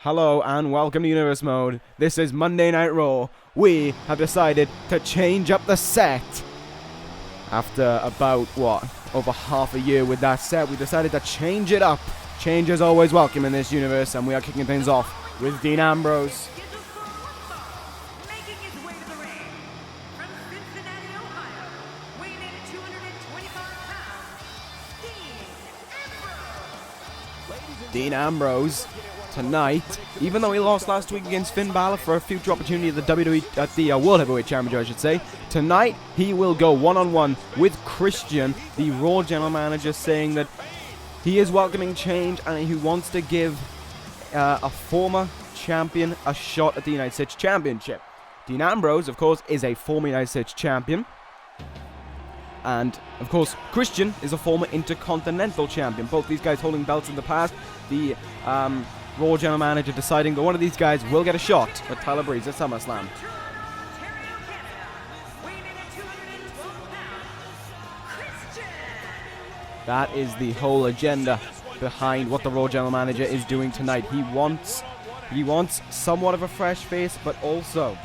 Hello and welcome to Universe Mode. This is Monday Night Raw. We have decided to change up the set. After about, over half a year with that set, we decided to change it up. Change is always welcome in this universe, and we are kicking things off with Dean Ambrose. Dean Ambrose tonight, even though he lost last week against Finn Balor for a future opportunity at the World Heavyweight Championship, I should say. Tonight, he will go one-on-one with Christian, the Raw General Manager, saying that he is welcoming change and he wants to give a former champion a shot at the United States Championship. Dean Ambrose, of course, is a former United States Champion. And, of course, Christian is a former Intercontinental Champion. Both these guys holding belts in the past. The Raw General Manager deciding that one of these guys will get a shot at Tyler Breeze at SummerSlam. That is the whole agenda behind what the Raw General Manager is doing tonight. He wants somewhat of a fresh face, but also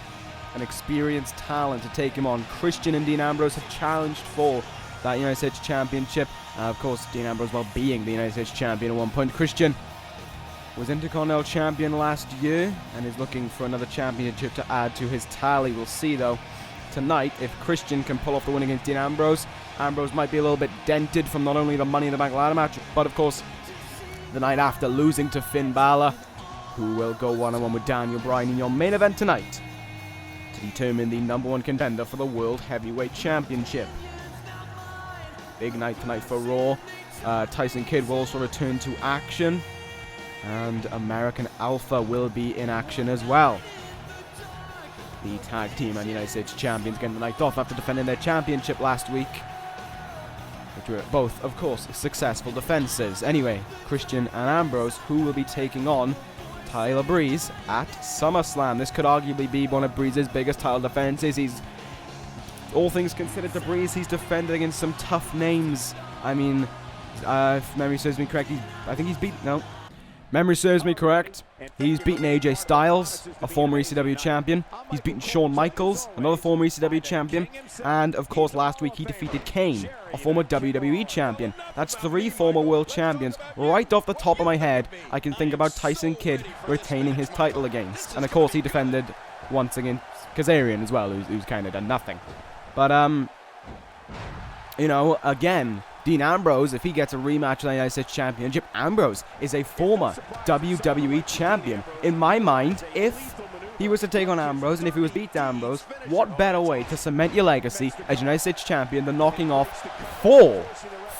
an experienced talent to take him on. Christian and Dean Ambrose have challenged for that United States Championship. Of course, Dean Ambrose, well, being the United States Champion at one point. Christian was Intercontinental Champion last year and is looking for another championship to add to his tally. We'll see, though, tonight if Christian can pull off the win against Dean Ambrose. Ambrose might be a little bit dented from not only the Money in the Bank ladder match, but, of course, the night after losing to Finn Balor, who will go one-on-one with Daniel Bryan in your main event tonight to determine the #1 contender for the World Heavyweight Championship. Big night tonight for Raw. Tyson Kidd will also return to action, and American Alpha will be in action as well. The tag team and United States champions getting the night off after defending their championship last week, which were both, of course, successful defenses. Anyway, Christian and Ambrose, who will be taking on Tyler Breeze at SummerSlam. This could arguably be one of Breeze's biggest title defenses. He's, all things considered, to Breeze, he's defended against some tough names. I mean, if memory serves me correct, he's beaten AJ Styles, a former ECW champion. He's beaten Shawn Michaels, another former ECW champion. And, of course, last week he defeated Kane, a former WWE champion. That's 3 former world champions. Right off the top of my head, I can think about Tyson Kidd retaining his title against. And, of course, he defended once against Kazarian as well, who's kind of done nothing. But, again, Dean Ambrose, if he gets a rematch of the United States Championship, Ambrose is a former WWE champion. In my mind, if he was to take on Ambrose, and if he was beat Ambrose, what better way to cement your legacy as United States champion than knocking off 4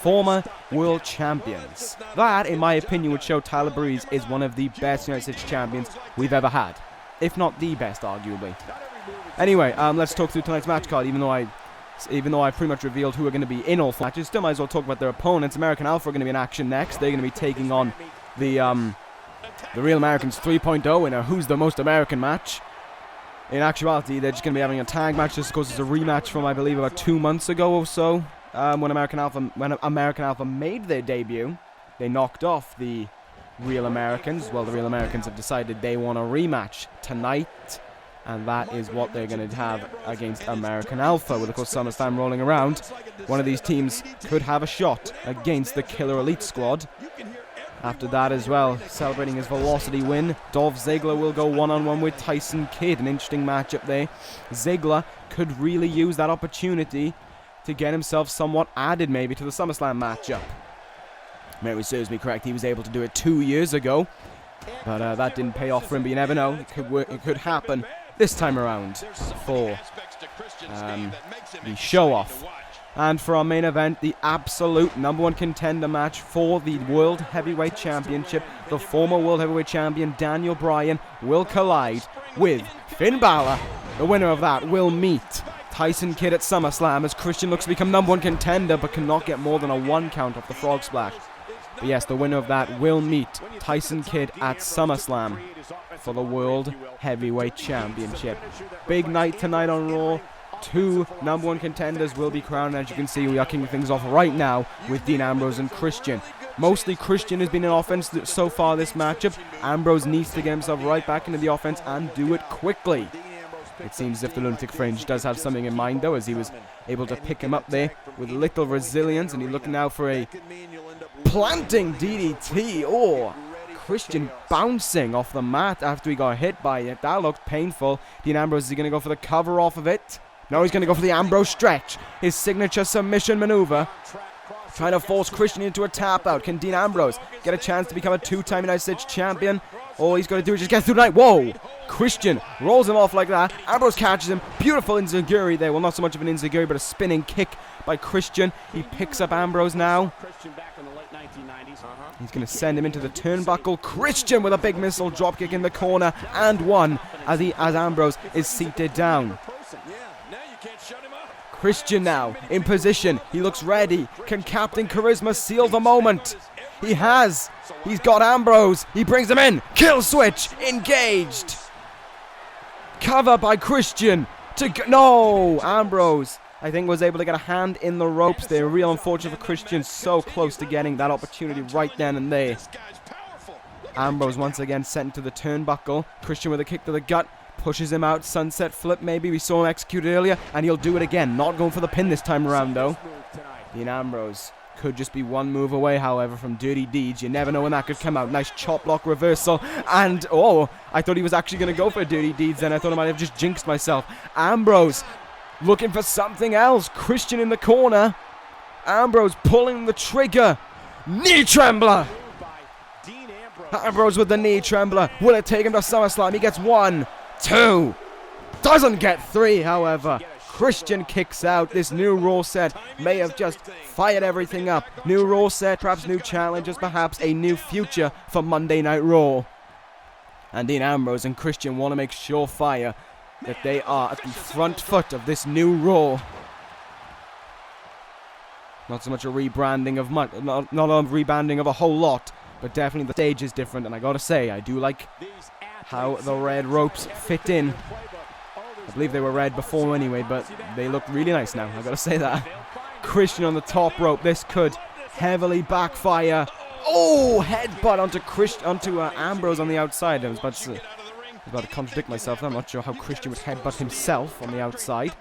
former world champions? That, in my opinion, would show Tyler Breeze is one of the best United States champions we've ever had. If not the best, arguably. Anyway, let's talk through tonight's match card, even though I pretty much revealed who are going to be in all 4 matches. Still might as well talk about their opponents. American Alpha are going to be in action next. They're going to be taking on the Real Americans 3.0 in a Who's the Most American match. In actuality, they're just going to be having a tag match. This, of course, is a rematch from, I believe, about 2 months ago or so, when American Alpha made their debut. They knocked off the Real Americans. Well, the Real Americans have decided they want a rematch tonight. And that is what they're going to have against American Alpha. With, of course, SummerSlam rolling around, one of these teams could have a shot against the Killer Elite Squad. After that as well, celebrating his Velocity win, Dolph Ziggler will go one-on-one with Tyson Kidd. An interesting matchup there. Ziggler could really use that opportunity to get himself somewhat added maybe to the SummerSlam matchup. Memory serves me correct, he was able to do it 2 years ago. But that didn't pay off for him, but you never know. It could work, it could happen this time around for the show-off. And for our main event, the absolute #1 contender match for the World Heavyweight Championship. The former World Heavyweight Champion Daniel Bryan will collide with Finn Balor. The winner of that will meet Tyson Kidd at SummerSlam as Christian looks to become #1 contender but cannot get more than a 1 count off the Frog Splash. But yes, the winner of that will meet Tyson Kidd at SummerSlam for the World Heavyweight Championship. Big night tonight on Raw. 2 #1 contenders will be crowned. As you can see, we are kicking things off right now with Dean Ambrose and Christian. Mostly Christian has been in offense so far this matchup. Ambrose needs to get himself right back into the offense and do it quickly. It seems as if the Lunatic Fringe does have something in mind, though, as he was able to pick him up there with little resilience, and he's looking now for a planting DDT. Oh, Christian bouncing off the mat after he got hit by it. That looked painful. Dean Ambrose, is he going to go for the cover off of it? No, he's going to go for the Ambrose stretch, his signature submission maneuver. Trying to force Christian into a tap out. Can Dean Ambrose get a chance to become a two-time United States champion? All he's got to do is just get through the night. Whoa! Christian rolls him off like that. Ambrose catches him. Beautiful enziguri there. Well, not so much of an enziguri, but a spinning kick by Christian. He picks up Ambrose now. He's going to send him into the turnbuckle. Christian with a big missile dropkick in the corner. And one as Ambrose is seated down. Christian now in position. He looks ready. Can Captain Charisma seal the moment? He has. He's got Ambrose. He brings him in. Kill switch. Engaged. Cover by Christian. No. Ambrose, I think, was able to get a hand in the ropes there. Real unfortunate for Christian. So close to getting that opportunity right then and there. Ambrose once again sent into the turnbuckle. Christian with a kick to the gut. Pushes him out. Sunset flip maybe. We saw him execute it earlier. And he'll do it again. Not going for the pin this time around, though. Dean Ambrose could just be one move away, however, from Dirty Deeds. You never know when that could come out. Nice chop block reversal. And, oh, I thought he was actually going to go for Dirty Deeds then. I thought I might have just jinxed myself. Ambrose looking for something else. Christian in the corner. Ambrose pulling the trigger. Knee trembler. Ambrose with the knee trembler. Will it take him to SummerSlam? He gets 1, 2. Doesn't get 3, however. Christian kicks out. This new Raw set may have just fired everything up. New Raw set, perhaps new challenges, perhaps a new future for Monday Night Raw. And Dean Ambrose and Christian want to make surefire that they are at the front foot of this new Raw. Not so much a rebranding of not a rebranding of a whole lot, but definitely the stage is different. And I gotta say, I do like how the red ropes fit in. I believe they were red before anyway, but they look really nice now. I gotta say that. Christian on the top rope. This could heavily backfire. Oh, headbutt onto Ambrose on the outside. I was about to contradict myself. I'm not sure how Christian would headbutt himself on the outside.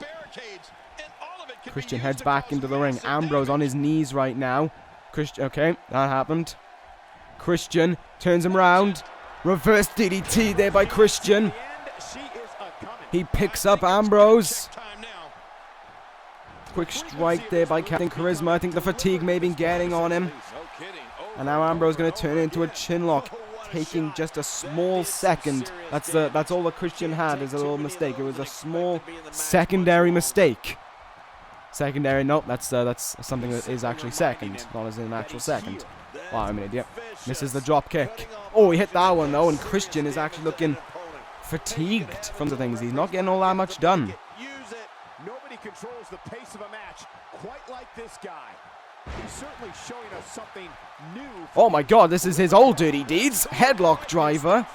Christian heads back into the ring. Ambrose on his knees right now. Okay, that happened. Christian turns him round. Reverse DDT there by Christian. He picks up Ambrose. Quick strike there by Captain Charisma. I think the fatigue may have been getting on him. And now Ambrose going to turn it into a chin lock, taking just a small second. That's all that Christian had, is a little mistake. It was a small secondary mistake. Secondary, nope, that's something that is actually second, not as in an actual second. Wow, I'm an idiot. Misses the drop kick. Oh, he hit that one though, and Christian is actually looking fatigued from the things. He's not getting all that much done. Nobody controls the pace of a match quite like this guy. He's certainly showing us something new. Oh my god, this is his old Dirty Deeds. Headlock driver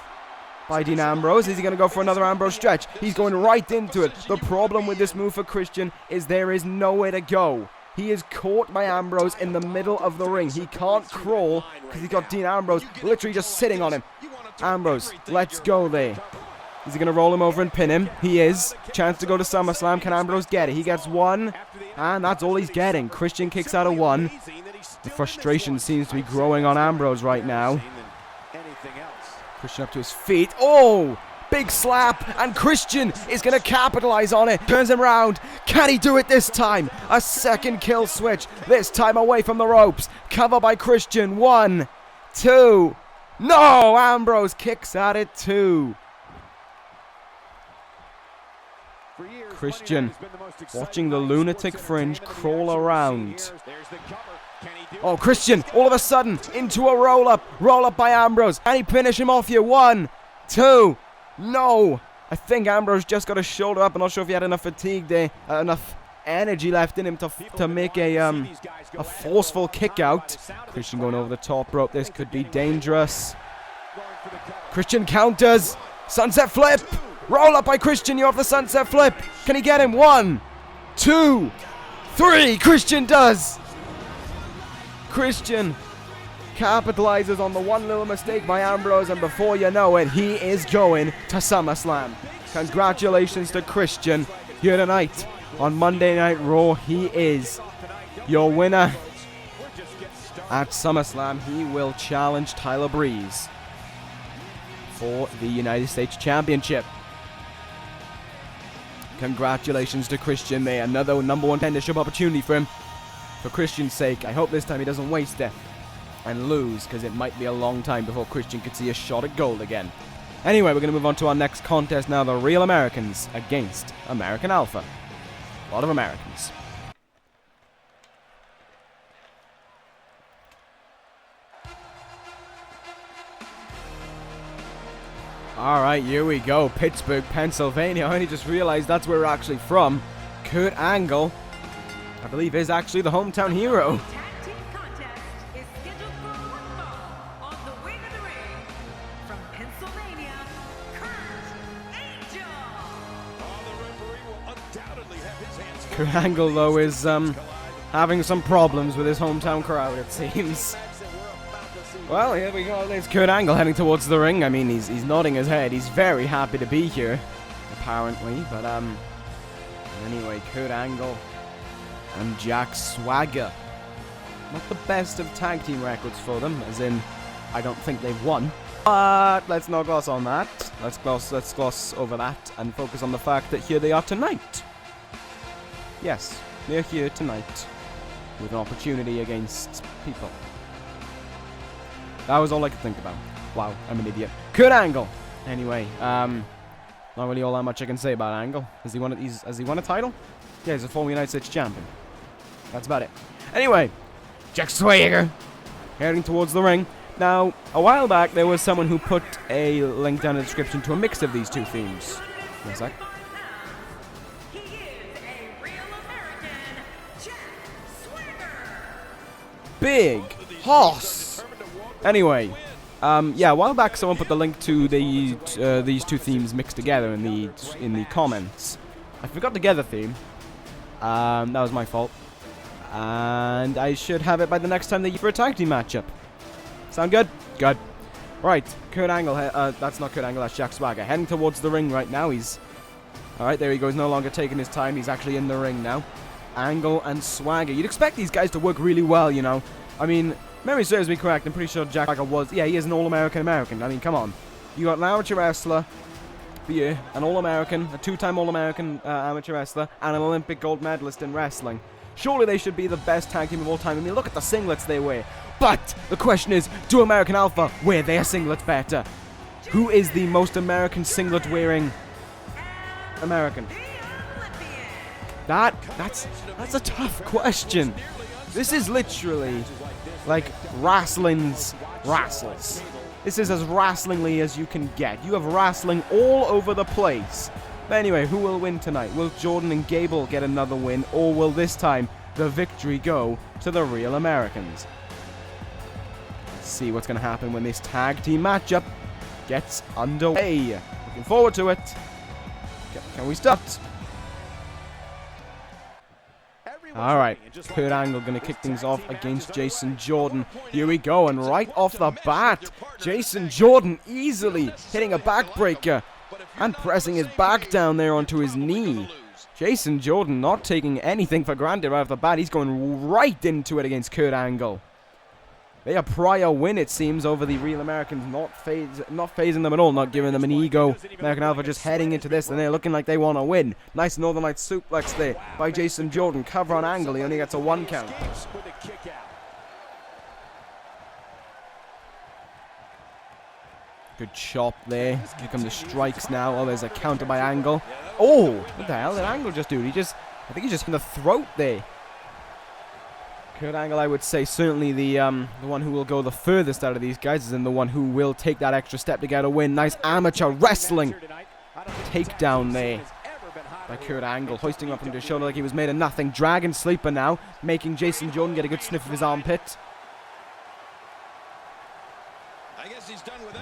by Dean Ambrose. Is he going to go for another Ambrose stretch? He's going right into it. The problem with this move for Christian is there is nowhere to go. He is caught by Ambrose in the middle of the ring. He can't crawl because he's got Dean Ambrose literally just sitting on him. Ambrose, let's go there. Is he going to roll him over and pin him? He is. Chance to go to SummerSlam. Can Ambrose get it? He gets 1, and that's all he's getting. Christian kicks out of 1. The frustration seems to be growing on Ambrose right now. Christian up to his feet. Oh! Big slap, and Christian is going to capitalize on it. Turns him round. Can he do it this time? A second kill switch. This time away from the ropes. Cover by Christian. 1, 2. No! Ambrose kicks at it 2. Christian watching the Lunatic Fringe crawl around. Oh, Christian, all of a sudden, into a roll-up. Roll-up by Ambrose. Can he finish him off here? 1, 2. No. I think Ambrose just got his shoulder up. I'm not sure if he had enough fatigue there. Enough energy left in him to make a forceful kick out. Christian going over the top rope. This could be dangerous. Christian counters. Sunset flip. Roll up by Christian. You have the sunset flip. Can he get him? 1, 2, 3. Christian does. Christian capitalizes on the one little mistake by Ambrose, and before you know it, he is going to SummerSlam. Congratulations to Christian here tonight on Monday Night Raw. He is your winner at SummerSlam. He will challenge Tyler Breeze for the United States Championship. Congratulations to Christian there. Another number one contendership opportunity for him. For Christian's sake, I hope this time he doesn't waste it and lose, because it might be a long time before Christian could see a shot at gold again. Anyway, we're going to move on to our next contest now. The Real Americans against American Alpha. A lot of Americans. Alright, here we go. Pittsburgh, Pennsylvania. I only just realized that's where we're actually from. Kurt Angle, I believe, is actually the hometown hero. Tag team contest is scheduled for one fall on the way to the ring. From Pennsylvania, Kurt Angle. The referee will undoubtedly have his hands full. Kurt Angle, though, is having some problems with his hometown crowd, it seems. Well, here we go. There's Kurt Angle heading towards the ring. I mean, he's nodding his head. He's very happy to be here, apparently. But anyway, Kurt Angle and Jack Swagger. Not the best of tag team records for them, as in, I don't think they've won. But let's not gloss on that. Let's gloss over that and focus on the fact that here they are tonight. Yes, they're here tonight with an opportunity against people. That was all I could think about. Wow, I'm an idiot. Kurt Angle. Anyway, not really all that much I can say about Angle. Has he won a title? Yeah, he's a former United States champion. That's about it. Anyway, Jack Swagger heading towards the ring. Now, a while back, there was someone who put a link down in the description to a mix of these two themes. Give me a sec. He is a real American, Jack Swagger. Big Hoss. Anyway, yeah, a while back someone put the link to these two themes mixed together in the comments. I forgot the Together theme. That was my fault. And I should have it by the next time they for a tag team matchup. Sound good? Good. Right, Kurt Angle. That's not Kurt Angle. That's Jack Swagger heading towards the ring right now. He's all right. There he goes. No longer taking his time. He's actually in the ring now. Angle and Swagger. You'd expect these guys to work really well, you know. I mean, memory serves me correct. I'm pretty sure Jack Swagger was. Yeah, he is an All-American American. I mean, come on. You got an amateur wrestler. Yeah, an All-American, a two-time All-American amateur wrestler, and an Olympic gold medalist in wrestling. Surely they should be the best tag team of all time. I mean, look at the singlets they wear. But the question is, do American Alpha wear their singlets better? Who is the most American singlet-wearing American? That's a tough question. This is literally like wrestling's wrestles. This is as wrestlingly as you can get. You have wrestling all over the place. But anyway, who will win tonight? Will Jordan and Gable get another win, or will this time the victory go to the Real Americans? Let's see what's going to happen when this tag team matchup gets underway. Looking forward to it. Can we start? Alright, Kurt Angle going to kick things off against Jason Jordan. Here we go, and right off the bat, Jason Jordan easily hitting a backbreaker and pressing his back down there onto his knee. Jason Jordan not taking anything for granted right off the bat. He's going right into it against Kurt Angle. They a prior win, it seems, over the Real Americans, not phasing them at all, not giving them an ego. American Alpha just heading into this, and they're looking like they want to win. Nice Northern Lights suplex there by Jason Jordan. Cover on Angle, he only gets a 1 count. Good chop there. Here come the strikes now. Oh, there's a counter by Angle. Oh, what the hell did Angle just do? I think he just in the throat there. Kurt Angle, I would say, certainly the one who will go the furthest out of these guys, is in the one who will take that extra step to get a win. Nice amateur wrestling takedown there by Kurt Angle, hoisting up into his shoulder like he was made of nothing. Dragon Sleeper now, making Jason Jordan get a good sniff of his armpit.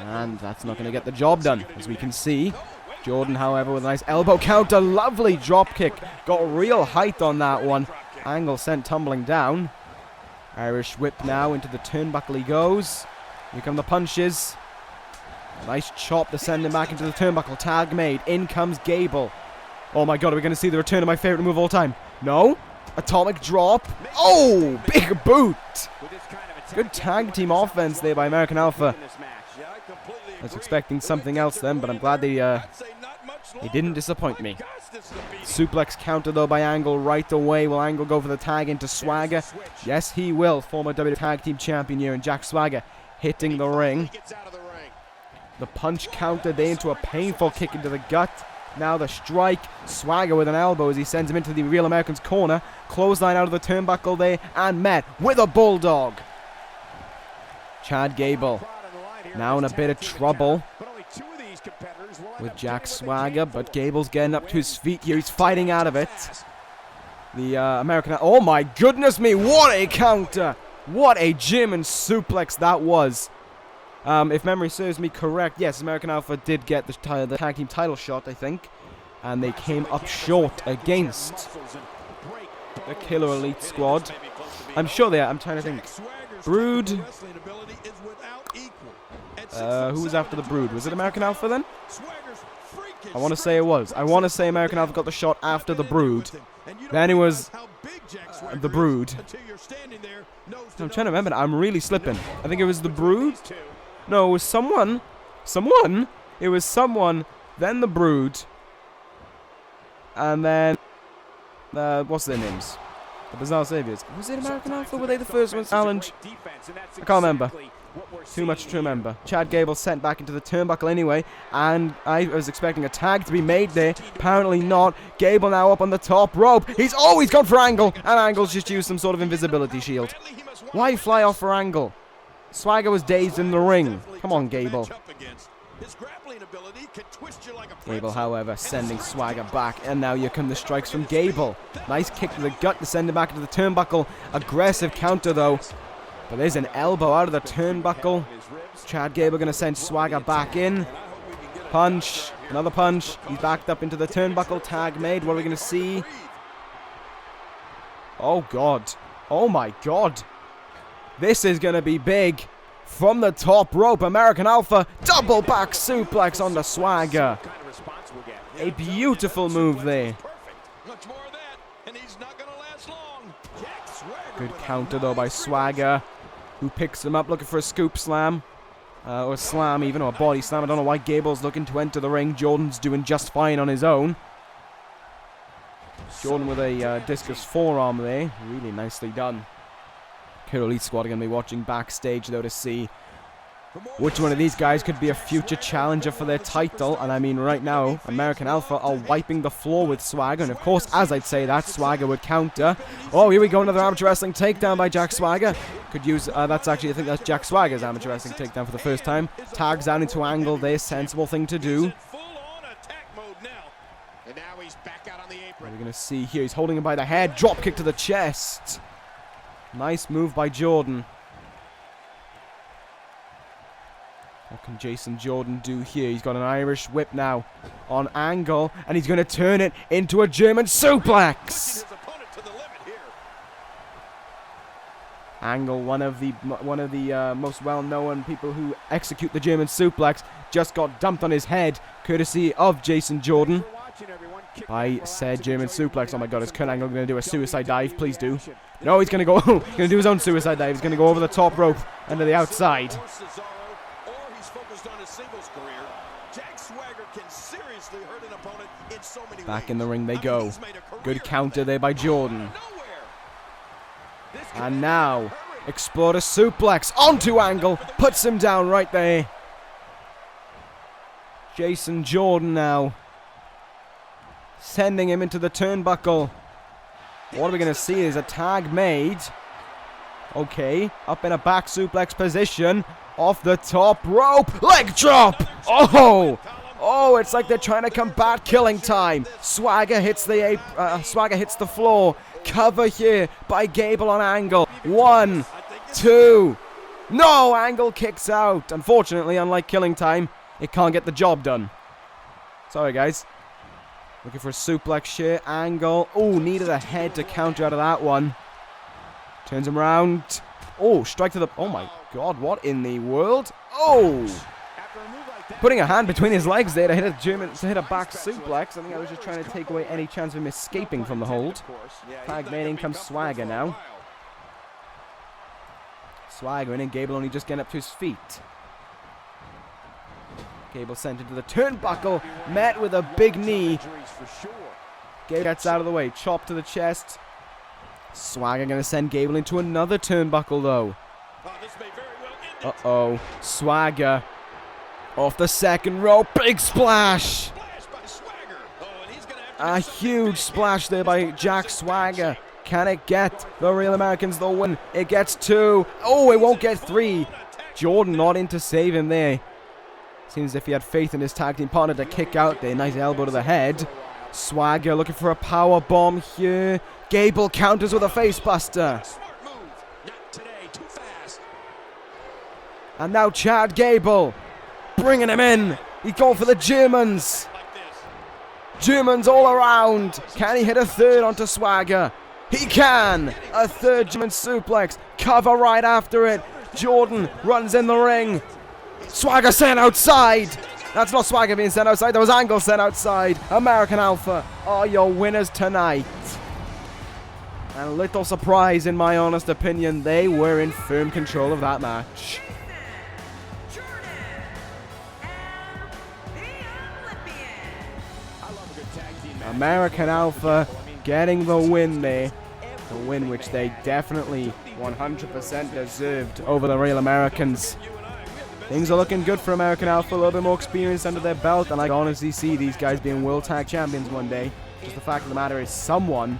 And that's not going to get the job done, as we can see. Jordan, however, with a nice elbow counter, lovely drop kick. Got real height on that one. Angle sent tumbling down. Irish whip now into the turnbuckle he goes. Here come the punches. Nice chop to send him back into the turnbuckle. Tag made. In comes Gable. Oh my god, are we going to see the return of my favorite move of all time? No. Atomic drop. Oh, big boot. Good tag team offense there by American Alpha. I was expecting something else then, but I'm glad they didn't disappoint me. Suplex counter though by Angle right away. Will Angle go for the tag into Swagger? Yes, he will. Former WWE Tag Team Champion here, and Jack Swagger hitting the ring. The punch counter there into a painful kick into the gut. Now the strike. Swagger with an elbow as he sends him into the Real American's corner. Clothesline out of the turnbuckle there, and met with a bulldog. Chad Gable now in a bit of trouble with Jack Swagger, but Gable's getting up to his feet here. He's fighting out of it. The American... Oh my goodness me, what a counter! What a German suplex that was. If memory serves me correct, yes, American Alpha did get the tag team title shot, I think. And they came up short against the Killer Elite Squad. I'm sure they are. I'm trying to think. Brood. Who was after the Brood? Was it American Alpha then? I want to say it was. I want to say American Alpha got the shot after the Brood. Then it was the Brood. I'm trying to remember. I'm really slipping. I think it was the Brood. No, it was someone. Someone? It was someone, then the Brood. And then... what's their names? The Bizarre Saviors. Was it American Alpha? Were they the first ones to challenge? I can't remember. Too much to remember. Chad Gable sent back into the turnbuckle anyway. And I was expecting a tag to be made there. Apparently not. Gable now up on the top rope. He's always gone for Angle. And Angle's just used some sort of invisibility shield. Why fly off for Angle? Swagger was dazed in the ring. Come on, Gable. Gable, however, sending Swagger back. And now here come the strikes from Gable. Nice kick to the gut to send him back into the turnbuckle. Aggressive counter, though. But there's an elbow out of the turnbuckle. Chad Gable going to send Swagger back in. Punch. Another punch. He's backed up into the turnbuckle. Tag made. What are we going to see? Oh, God. Oh, my God. This is going to be big. From the top rope, American Alpha, double back suplex on the Swagger. A beautiful move there. Good counter though by Swagger, who picks him up looking for a scoop slam. Or a slam even, or a body slam. I don't know why Gable's looking to enter the ring. Jordan's doing just fine on his own. Jordan with a discus forearm there. Really nicely done. Killer Elite Squad are going to be watching backstage though to see which one of these guys could be a future challenger for their title. And I mean right now, American Alpha are wiping the floor with Swagger. And of course, as I'd say that, Swagger would counter. Oh, here we go, another amateur wrestling takedown by Jack Swagger. Could use, that's actually, I think that's Jack Swagger's amateur wrestling takedown for the first time. Tags down into Angle there, sensible thing to do. What are we going to see here? He's holding him by the head, drop kick to the chest. Nice move by Jordan. What can Jason Jordan do here? He's got an Irish whip now on Angle, and he's going to turn it into a German suplex. Angle, one of the most well-known people who execute the German suplex, just got dumped on his head, courtesy of Jason Jordan. I said German suplex. Oh my God, is Kurt Angle going to do a suicide dive? Please do. No, he's going to go. He's going to do his own suicide dive. He's going to go over the top rope and to the outside. Back in the ring they go. Good counter there by Jordan. And now, Exploder suplex onto Angle. Puts him down right there. Jason Jordan now. Sending him into the turnbuckle. What are we going to see is a tag made. Okay, up in a back suplex position. Off the top rope. Leg drop. Oh! Oh, it's like they're trying to combat Killing Time. Swagger hits the floor. Cover here by Gable on Angle. 1, 2. No, Angle kicks out. Unfortunately, unlike Killing Time, it can't get the job done. Sorry, guys. Looking for a suplex here. Angle. Oh, needed a head to counter out of that one. Turns him around. Oh, strike to the... Oh my god, what in the world? Oh! Putting a hand between his legs there to hit a back suplex. I think I was just trying to take away any chance of him escaping from the hold. Tag made in comes Swagger now. Swagger in and Gable only just getting up to his feet. Gable sent into the turnbuckle, met with a big knee. Gable gets out of the way, chop to the chest. Swagger going to send Gable into another turnbuckle though. Uh-oh, Swagger off the second rope, big splash! A huge splash there by Jack Swagger. Can it get the Real Americans the win? It gets 2. Oh, it won't get 3. Jordan not in to save him there. Seems as if he had faith in his tag team partner to kick out there. Nice elbow to the head. Swagger looking for a power bomb here. Gable counters with a face buster. And now Chad Gable bringing him in. He's going for the Germans. Germans all around. Can he hit a third onto Swagger? He can. A third German suplex. Cover right after it. Jordan runs in the ring. Swagger sent outside. That's not Swagger being sent outside. That was Angle sent outside. American Alpha are your winners tonight. And a little surprise, in my honest opinion, they were in firm control of that match. American Alpha getting the win there. The win which they definitely 100% deserved over the Real Americans. Things are looking good for American Alpha, a little bit more experience under their belt, and I can honestly see these guys being World Tag Champions one day. Just the fact of the matter is someone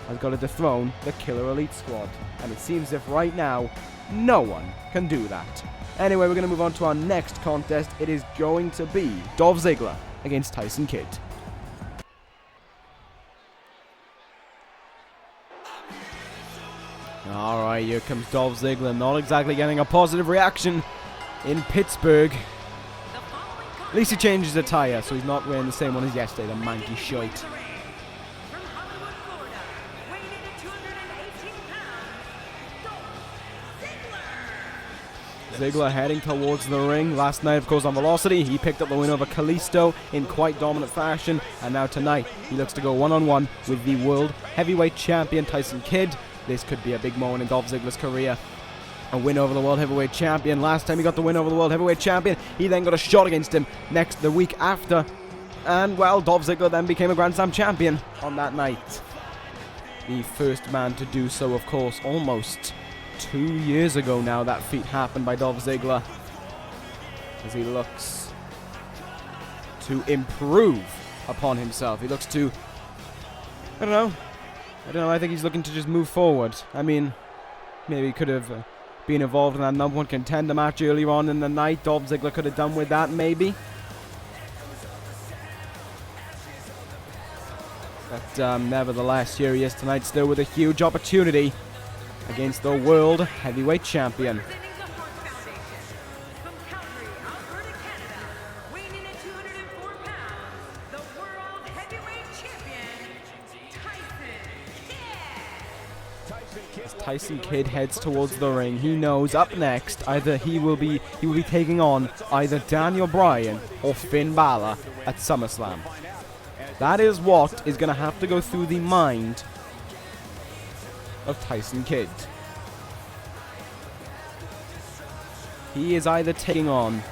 has got to dethrone the Killer Elite Squad. And it seems as if right now, no one can do that. Anyway, we're going to move on to our next contest. It is going to be Dolph Ziggler against Tyson Kidd. Alright, here comes Dolph Ziggler. Not exactly getting a positive reaction in Pittsburgh. At least he changed his attire, so he's not wearing the same one as yesterday, the manky shite. Ziggler heading towards the ring. Last night, of course, on Velocity, he picked up the win over Kalisto in quite dominant fashion. And now tonight, he looks to go one-on-one with the World Heavyweight Champion Tyson Kidd. This could be a big moment in Dolph Ziggler's career. A win over the World Heavyweight Champion. Last time he got the win over the World Heavyweight Champion, he then got a shot against him the week after. And, well, Dolph Ziggler then became a Grand Slam champion on that night. The first man to do so, of course, almost 2 years ago now that feat happened by Dolph Ziggler. As he looks to improve upon himself. He looks to, I don't know, I think he's looking to just move forward. I mean, maybe he could have been involved in that number one contender match earlier on in the night. Dolph Ziggler could have done with that, maybe. But nevertheless, here he is tonight, still with a huge opportunity against the World Heavyweight Champion. As Tyson Kidd heads towards the ring, he knows up next either he will be taking on either Daniel Bryan or Finn Balor at SummerSlam. That is what is going to have to go through the mind of Tyson Kidd. He is either taking on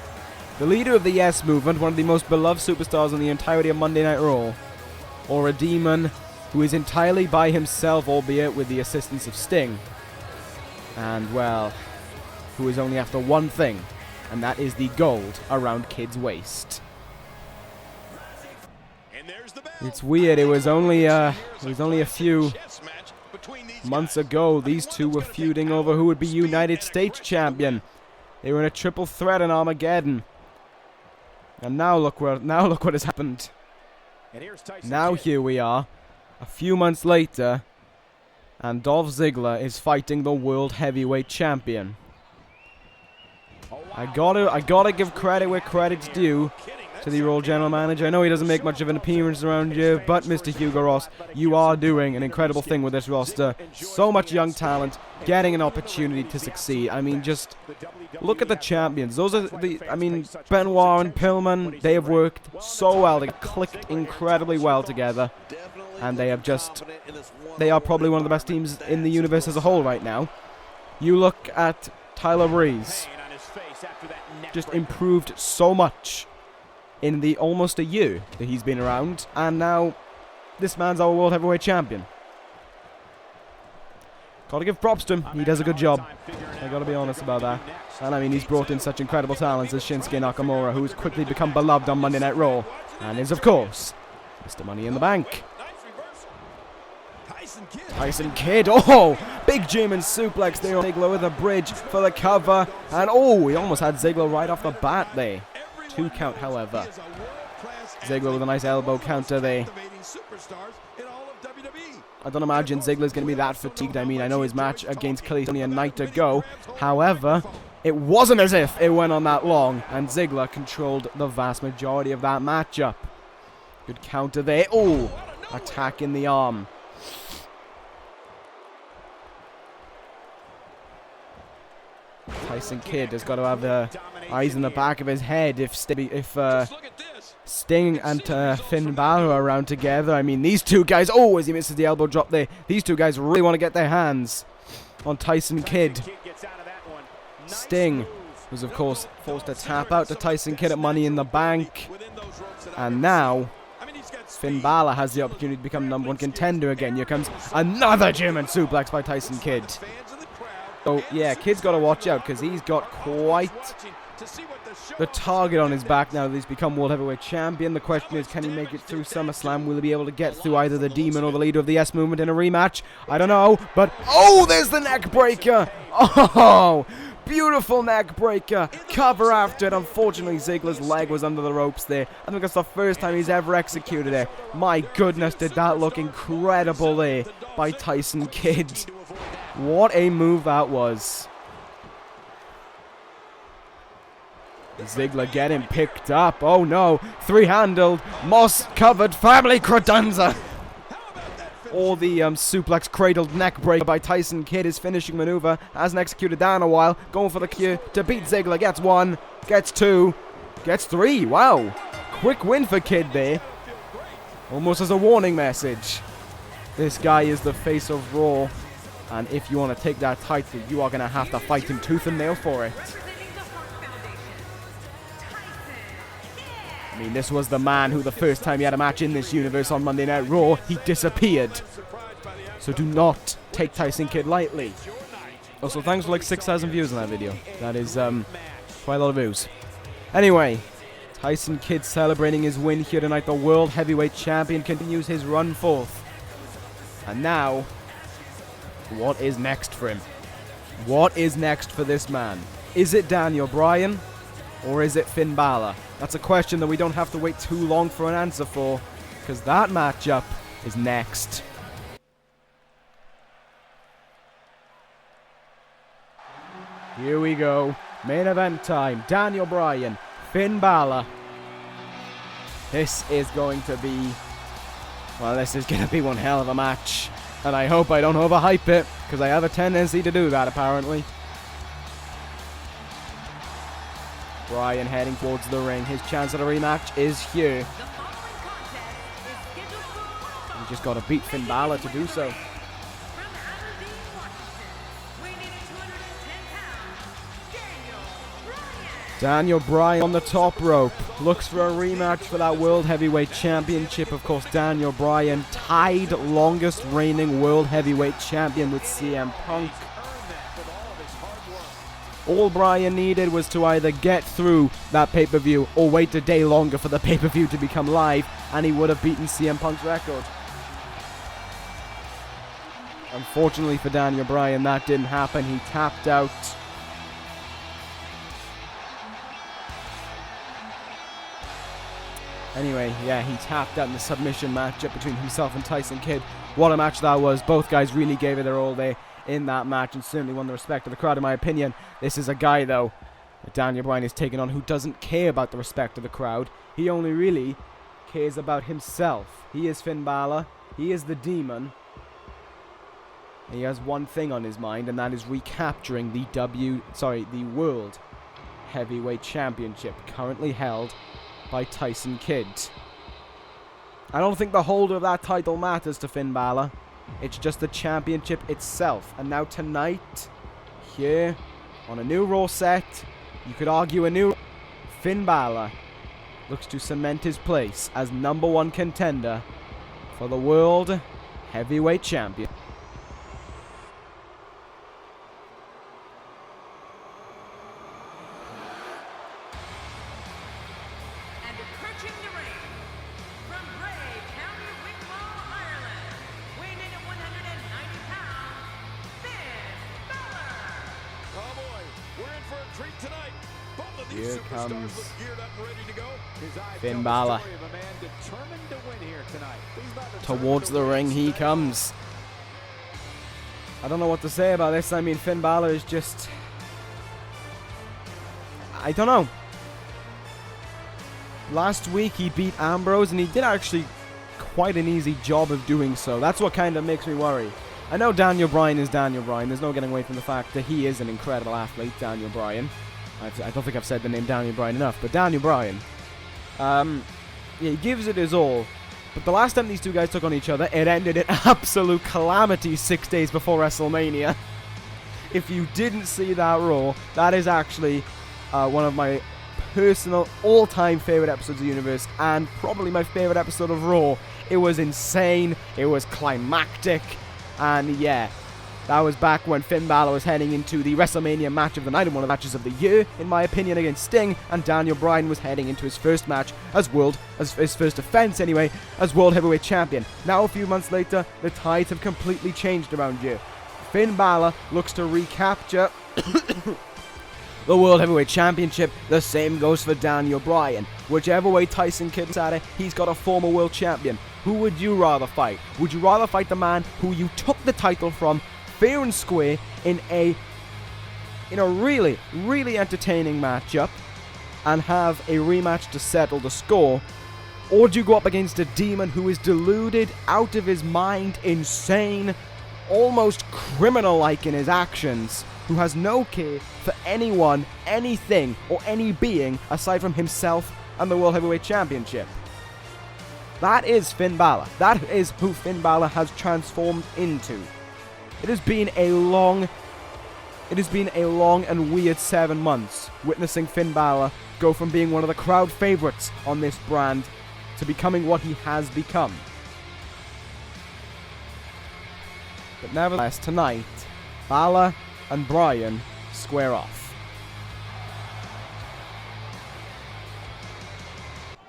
the leader of the Yes Movement, one of the most beloved superstars in the entirety of Monday Night Raw, or a demon who is entirely by himself, albeit with the assistance of Sting, and, well, who is only after one thing, and that is the gold around Kidd's waist. It's weird, it was only a few months ago these two were feuding over who would be United States champion. They were in a triple threat in Armageddon. And now look what has happened. Now here we are, a few months later, and Dolph Ziggler is fighting the World Heavyweight Champion. I gotta give credit where credit's due to the Raw General Manager. I know he doesn't make much of an appearance around here, but Mr. Hugo Ross, you are doing an incredible thing with this roster. So much young talent, getting an opportunity to succeed. I mean, just look at the champions. Those are Benoit and Pillman, they have worked so well. They clicked incredibly well together. And they are probably one of the best teams in the universe as a whole right now. You look at Tyler Breeze, just improved so much in the almost a year that he's been around, and now this man's our World Heavyweight Champion. Gotta give props to him, he does a good job. I gotta be honest about that. And I mean, he's brought in such incredible talents as Shinsuke Nakamura, who has quickly become beloved on Monday Night Raw, and is of course Mr. Money in the Bank. Tyson Kidd, oh, big German suplex there on Ziggler with a bridge for the cover, and oh, he almost had Ziggler right off the bat there. 2 count, however. Ziggler with a nice elbow counter there. I don't imagine Ziggler's going to be that fatigued. I mean, I know his match against Kelly is only a night ago. However, it wasn't as if it went on that long, and Ziggler controlled the vast majority of that matchup. Good counter there. Oh, attack in the arm. Tyson Kidd has got to have the eyes in the back of his head if Sting and Finn Balor are around together. I mean, these two guys, oh, as he misses the elbow drop there, these two guys really want to get their hands on Tyson Kidd. Sting was, of course, forced to tap out to Tyson Kidd at Money in the Bank. And now Finn Balor has the opportunity to become #1 contender again. Here comes another German suplex by Tyson Kidd. So, yeah, Kidd's got to watch out because he's got quite the target on his back now that he's become World Heavyweight Champion. The question is, can he make it through SummerSlam? Will he be able to get through either the Demon or the leader of the S Movement in a rematch? I don't know, but oh, there's the neck breaker. Oh, beautiful neck breaker. Cover after it. Unfortunately, Ziggler's leg was under the ropes there. I think that's the first time he's ever executed it. My goodness, did that look incredible there by Tyson Kidd. What a move that was. Ziggler getting picked up. Oh no. 3-handled. Moss covered. Family credenza. Or the suplex cradled neck breaker by Tyson Kidd. His finishing maneuver. Hasn't executed that in a while. Going for the cue to beat Ziggler. Gets 1. Gets 2. Gets 3. Wow. Quick win for Kidd there. Almost as a warning message. This guy is the face of Raw. And if you want to take that title, you are going to have to fight him tooth and nail for it. I mean, this was the man who the first time he had a match in this universe on Monday Night Raw, he disappeared. So do not take Tyson Kidd lightly. Also, thanks for like 6,000 views on that video. That is quite a lot of views. Anyway, Tyson Kidd celebrating his win here tonight. The World Heavyweight Champion continues his run forth. And now, what is next for him? What is next for this man? Is it Daniel Bryan? Or is it Finn Balor? That's a question that we don't have to wait too long for an answer for, because that matchup is next. Here we go. Main event time. Daniel Bryan, Finn Balor. This is going to be... well, this is going to be one hell of a match. And I hope I don't overhype it, because I have a tendency to do that, apparently. Bryan heading towards the ring. His chance at a rematch is here. He just got to beat Finn Balor to do so. Daniel Bryan on the top rope. Looks for a rematch for that World Heavyweight Championship. Of course, Daniel Bryan, tied longest reigning World Heavyweight Champion with CM Punk. All Bryan needed was to either get through that pay-per-view or wait a day longer for the pay-per-view to become live, and he would have beaten CM Punk's record. Unfortunately for Daniel Bryan, that didn't happen. He tapped out. Anyway, yeah, he tapped out in the submission matchup between himself and Tyson Kidd. What a match that was. Both guys really gave it their all day in that match and certainly won the respect of the crowd, in my opinion. This is a guy, though, Daniel Bryan is taking on who doesn't care about the respect of the crowd. He only really cares about himself. He is Finn Balor. He is the demon. He has one thing on his mind, and that is recapturing the World Heavyweight Championship, currently held by Tyson Kidd. I don't think the holder of that title matters to Finn Balor. It's just the championship itself. And now tonight, here, on a new Raw set, you could argue a new Finn Balor looks to cement his place as #1 contender for the World Heavyweight Champion. And approaching the ring, from Bray, County Wicklow, Ireland, weighing in at 190 pounds, Finn Balor. Oh boy, we're in for a treat tonight. Both of these Here superstars comes look geared up and ready to go. His eyes Finn tell the Balor. story of a man determined to win here tonight. He's not determined Towards to the win ring he tonight. comes. I don't know what to say about this. I mean, Finn Balor is just... I don't know. Last week he beat Ambrose, and he did actually quite an easy job of doing so. That's what kind of makes me worry. I know Daniel Bryan is Daniel Bryan. There's no getting away from the fact that he is an incredible athlete, Daniel Bryan. I don't think I've said the name Daniel Bryan enough, but Daniel Bryan. Yeah, he gives it his all. But the last time these two guys took on each other, it ended in absolute calamity 6 days before WrestleMania. If you didn't see that Raw, that is actually one of my personal all-time favorite episodes of the universe, and probably my favorite episode of Raw. It was insane, it was climactic, and yeah, that was back when Finn Balor was heading into the WrestleMania match of the night and one of the matches of the year, in my opinion, against Sting, and Daniel Bryan was heading into his first match as his first defense anyway, as World Heavyweight Champion. Now a few months later, the tides have completely changed around here. Finn Balor looks to recapture the World Heavyweight Championship. The same goes for Daniel Bryan. Whichever way Tyson Kidd's at it, he's got a former world champion. Who would you rather fight? Would you rather fight the man who you took the title from fair and square in a really, really entertaining matchup and have a rematch to settle the score? Or do you go up against a demon who is deluded, out of his mind, insane, almost criminal-like in his actions, who has no care for anyone, anything, or any being aside from himself and the World Heavyweight Championship? That is Finn Balor. That is who Finn Balor has transformed into. It has been a long and weird 7 months witnessing Finn Balor go from being one of the crowd favorites on this brand to becoming what he has become. But nevertheless, tonight, Balor and Bryan square off.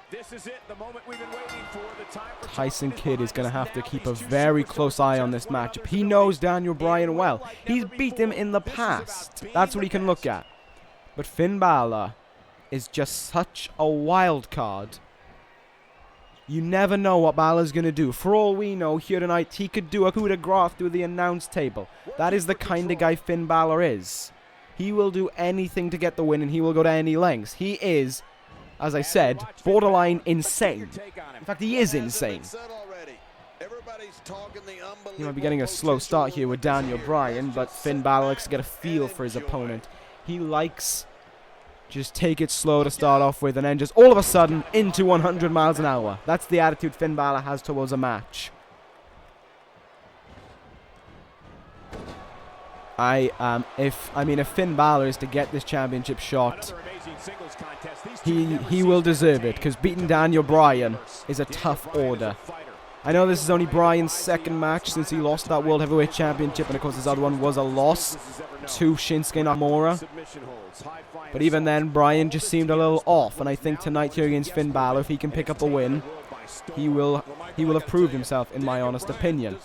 This is it, the moment we've been waiting for. The time for Tyson Kidd is going to have to keep a very close eye on this matchup. He knows Daniel Bryan well. He's beat him in the past. That's what he can look at. But Finn Balor is just such a wild card. You never know what Balor's going to do. For all we know, here tonight, he could do a coup de grace through the announce table. That is the kind of guy Finn Balor is. He will do anything to get the win, and he will go to any lengths. He is, as I said, borderline insane. In fact, he is insane. He might be getting a slow start here with Daniel Bryan, but Finn Balor likes to get a feel for his opponent. He likes just take it slow to start off with, and then just all of a sudden into 100 miles an hour. That's the attitude Finn Balor has towards a match. If Finn Balor is to get this championship shot, he will deserve it, because beating Daniel Bryan is a tough order. I know this is only Bryan's second match since he lost that World Heavyweight Championship, and of course his other one was a loss to Shinsuke Nakamura. But even then, Bryan just seemed a little off, and I think tonight here against Finn Balor, if he can pick up a win, he will have proved himself, in my honest opinion.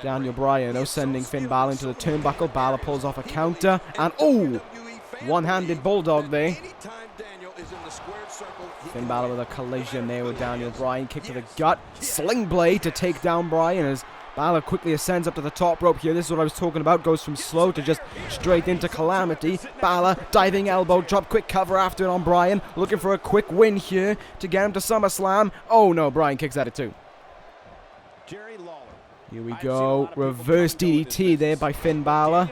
Daniel Bryan, though, sending Finn Balor into the turnbuckle. Balor pulls off a counter, and oh! One-handed bulldog there. Finn Balor with a collision there with Daniel Bryan. Kick to the gut. Sling blade to take down Bryan as Balor quickly ascends up to the top rope here. This is what I was talking about. Goes from slow to just straight into calamity. Balor, diving elbow drop, quick cover after it on Bryan. Looking for a quick win here to get him to SummerSlam. Oh no, Bryan kicks out at 2. Here we go. Reverse DDT there by Finn Balor.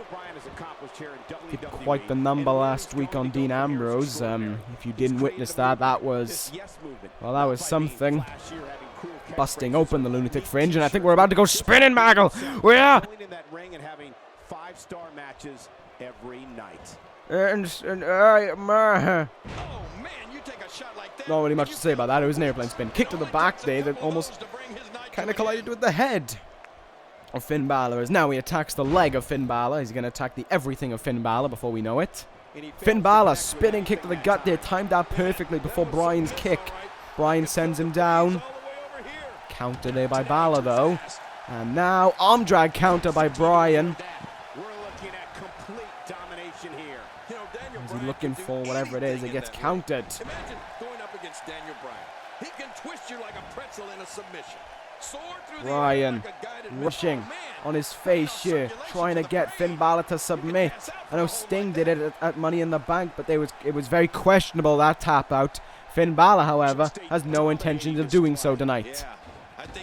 Did quite the number last week on Dean Ambrose. If you didn't witness that, that was something. Busting open the lunatic fringe, and I think we're about to go spinning, Maggle. We are. Not really much to say about that. It was an airplane spin. Kick to the back there that almost kind of collided with the head of Finn Balor, as now he attacks the leg of Finn Balor. He's going to attack the everything of Finn Balor before we know it. Finn Balor, spinning kick to the gut there, timed out perfectly before Bryan's kick. Bryan sends him down. Counter there by Balor though. And now arm drag counter by Bryan. Is he looking for whatever it is? It gets countered. Imagine going up against Daniel Bryan. He can twist you like a pretzel in a submission. Bryan rushing on his face here, trying to get Finn Balor to submit. I know Sting did it at Money in the Bank, but it was very questionable, that tap out. Finn Balor, however, has no intentions of doing so tonight.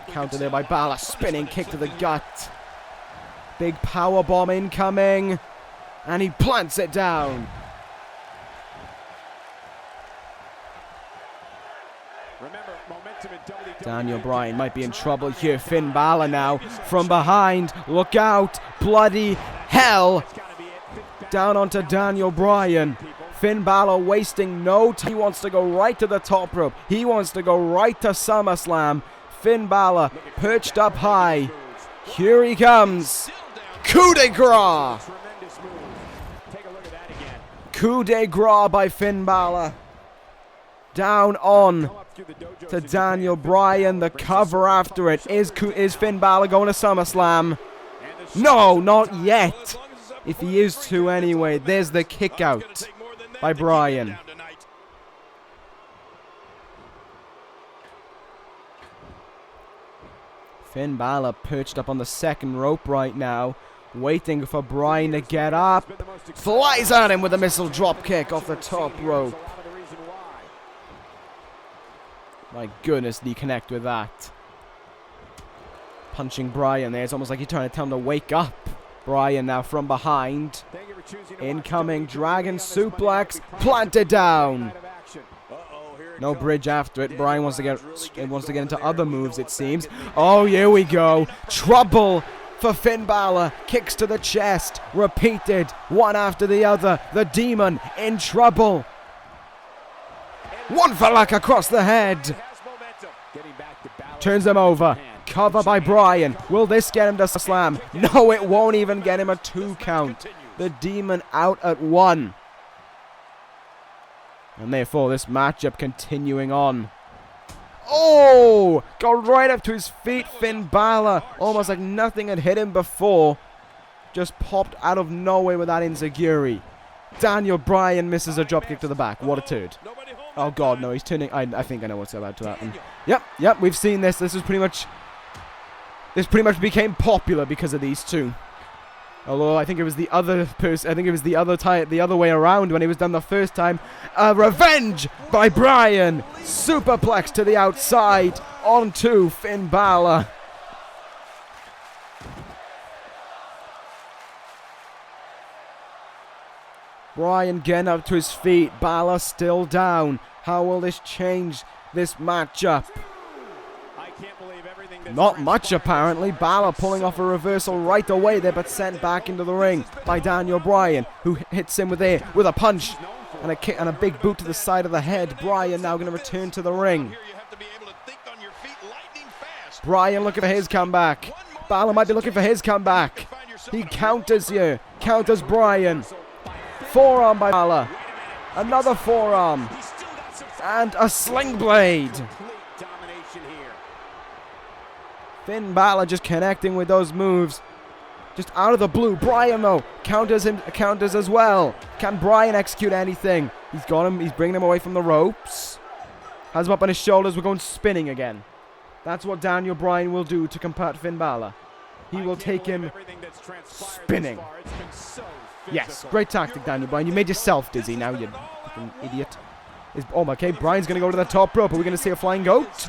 Counter there by Balor, spinning kick to the gut. Big power bomb incoming, and he plants it down. Daniel Bryan might be in trouble here. Finn Balor now from behind. Look out. Bloody hell. Down onto Daniel Bryan. Finn Balor wasting no time. He wants to go right to the top rope. He wants to go right to SummerSlam. Finn Balor perched up high. Here he comes. Coup de grace. Coup de grace by Finn Balor. Down on to Daniel Bryan. The cover after it. Is Finn Balor going to SummerSlam? No, not yet. If he is to anyway. There's the kick out by Bryan. Finn Balor perched up on the second rope right now, waiting for Bryan to get up. Flies at him with a missile drop kick off the top rope. My goodness, did he connect with that? Punching Bryan there. It's almost like he's trying to tell him to wake up. Bryan now from behind. Incoming dragon suplex. Planted down. No bridge after it. Bryan wants to get into other moves, it seems. Oh, here we go. Trouble for Finn Balor. Kicks to the chest. Repeated. One after the other. The Demon in trouble. One for luck across the head. Turns him over. Cover by Bryan. Will this get him to slam? No, it won't even get him a 2 count. The Demon out at 1. And therefore, this matchup continuing on. Oh! Got right up to his feet, Finn Balor. Almost like nothing had hit him before. Just popped out of nowhere with that enziguri. Daniel Bryan misses a dropkick to the back. What a turd. Oh god, no, he's turning. I think I know what's about to happen. Yep, we've seen this. This pretty much became popular because of these two. Although I think it was the other person. I think it was the other way around when it was done the first time. Revenge by Bryan. Superplex to the outside onto Finn Balor. Bryan getting up to his feet. Balor still down. How will this change this matchup? Not much, apparently. Balor pulling off a reversal right away there, but sent back into the ring by Daniel Bryan, who hits him with a punch and a kick and a big boot to the side of the head. Bryan now going to return to the ring. Bryan looking for his comeback. Balor might be looking for his comeback. He counters here. Counters Bryan. Forearm by Balor. Another forearm. And a sling blade. Finn Balor just connecting with those moves. Just out of the blue. Bryan, though, counters as well. Can Bryan execute anything? He's got him. He's bringing him away from the ropes. Has him up on his shoulders. We're going spinning again. That's what Daniel Bryan will do to combat Finn Balor. He will take him spinning. Yes, great tactic, Daniel Bryan. You made yourself dizzy now, you fucking idiot. Okay, Bryan's going to go to the top rope. Are we going to see a flying goat?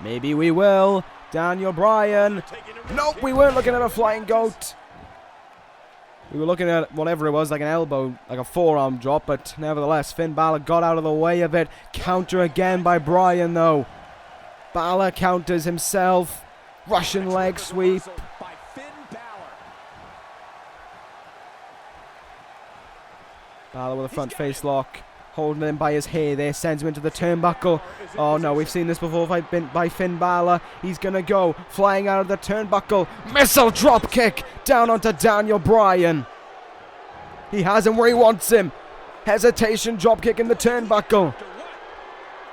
Maybe we will. Daniel Bryan. Nope, we weren't looking at a flying goat. We were looking at whatever it was, like an elbow, like a forearm drop, but nevertheless, Finn Balor got out of the way of it. Counter again by Bryan, though. Balor counters himself. Russian leg sweep. Balor with a front face lock. Holding him by his hair there. Sends him into the turnbuckle. Oh no, we've seen this before by Finn Balor. He's going to go flying out of the turnbuckle. Missile drop kick down onto Daniel Bryan. He has him where he wants him. Hesitation drop kick in the turnbuckle.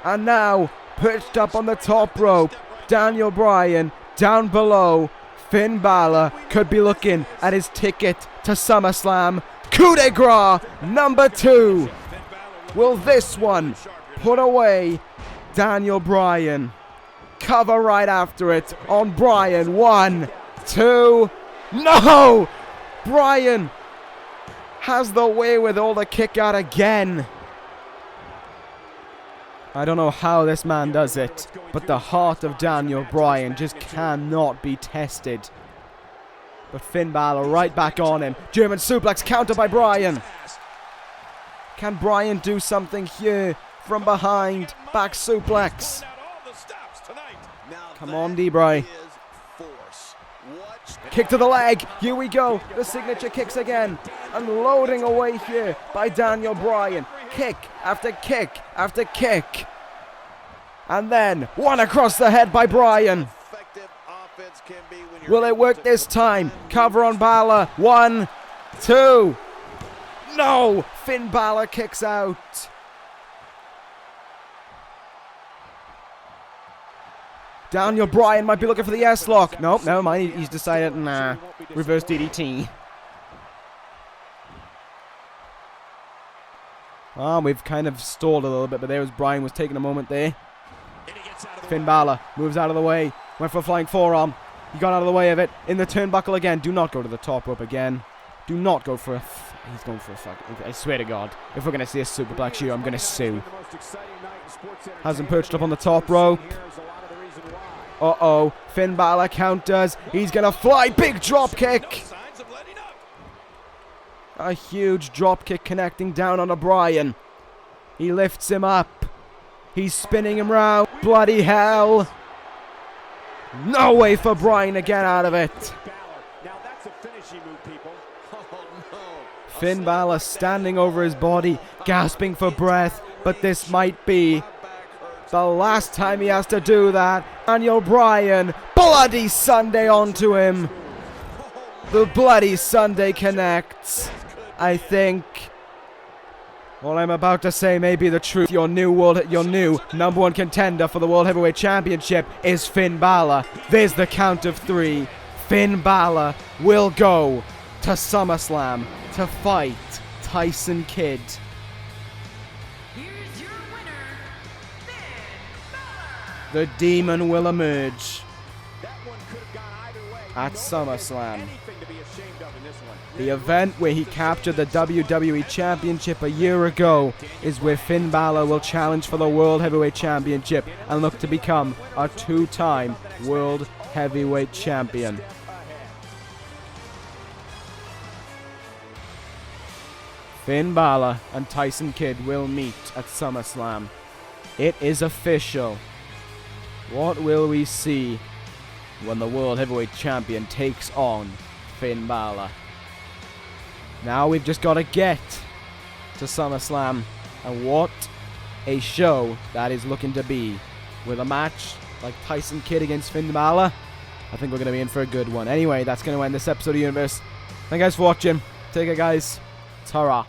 And now, perched up on the top rope, Daniel Bryan down below. Finn Balor could be looking at his ticket to SummerSlam. Coup de grace number 2. Will this one put away Daniel Bryan? Cover right after it on Bryan. 1, 2. No! Bryan has the wherewithal to kick out again. I don't know how this man does it, but the heart of Daniel Bryan just cannot be tested. But Finn Balor right back on him. German suplex counter by Bryan. Can Bryan do something here from behind? Back suplex. Come on, D-Bry. Kick to the leg. Here we go. The signature kicks again. Unloading away here by Daniel Bryan. Kick after kick after kick. And then one across the head by Bryan. Will it work this time? Cover on Balor. 1, 2. No! Finn Balor kicks out. Daniel Bryan might be looking for the S-lock. Nope, never mind. He's decided, nah. Reverse DDT. We've kind of stalled a little bit, but there was Bryan was taking a moment there. Finn Balor moves out of the way. Went for a flying forearm. He got out of the way of it. In the turnbuckle again. Do not go to the top rope again. Do not go for a... He's going for a fuck. I swear to God. If we're going to see a super black shoe, I'm going to sue. Has him perched up on the top rope. Uh-oh. Finn Balor counters. He's going to fly. Big drop kick. A huge drop kick connecting down on Bryan. He lifts him up. He's spinning him round. Bloody hell. No way for Bryan to get out of it. Finn Balor standing over his body, gasping for breath, but this might be the last time he has to do that. Daniel Bryan, Bloody Sunday onto him. The Bloody Sunday connects. I think what I'm about to say may be the truth. Your new number 1 contender for the World Heavyweight Championship is Finn Balor. There's the count of 3. Finn Balor will go to SummerSlam to fight Tyson Kidd. Here's your winner, Finn Balor. The demon will emerge at SummerSlam. The event where he captured the WWE Championship a year ago is where Finn Balor will challenge for the World Heavyweight Championship and look to become a 2-time World Heavyweight Champion. Finn Balor and Tyson Kidd will meet at SummerSlam. It is official. What will we see when the World Heavyweight Champion takes on Finn Balor? Now we've just got to get to SummerSlam, and what a show that is looking to be. With a match like Tyson Kidd against Finn Balor, I think we're going to be in for a good one. Anyway, that's going to end this episode of Universe. Thank you guys for watching. Take care, guys. Ta-ra.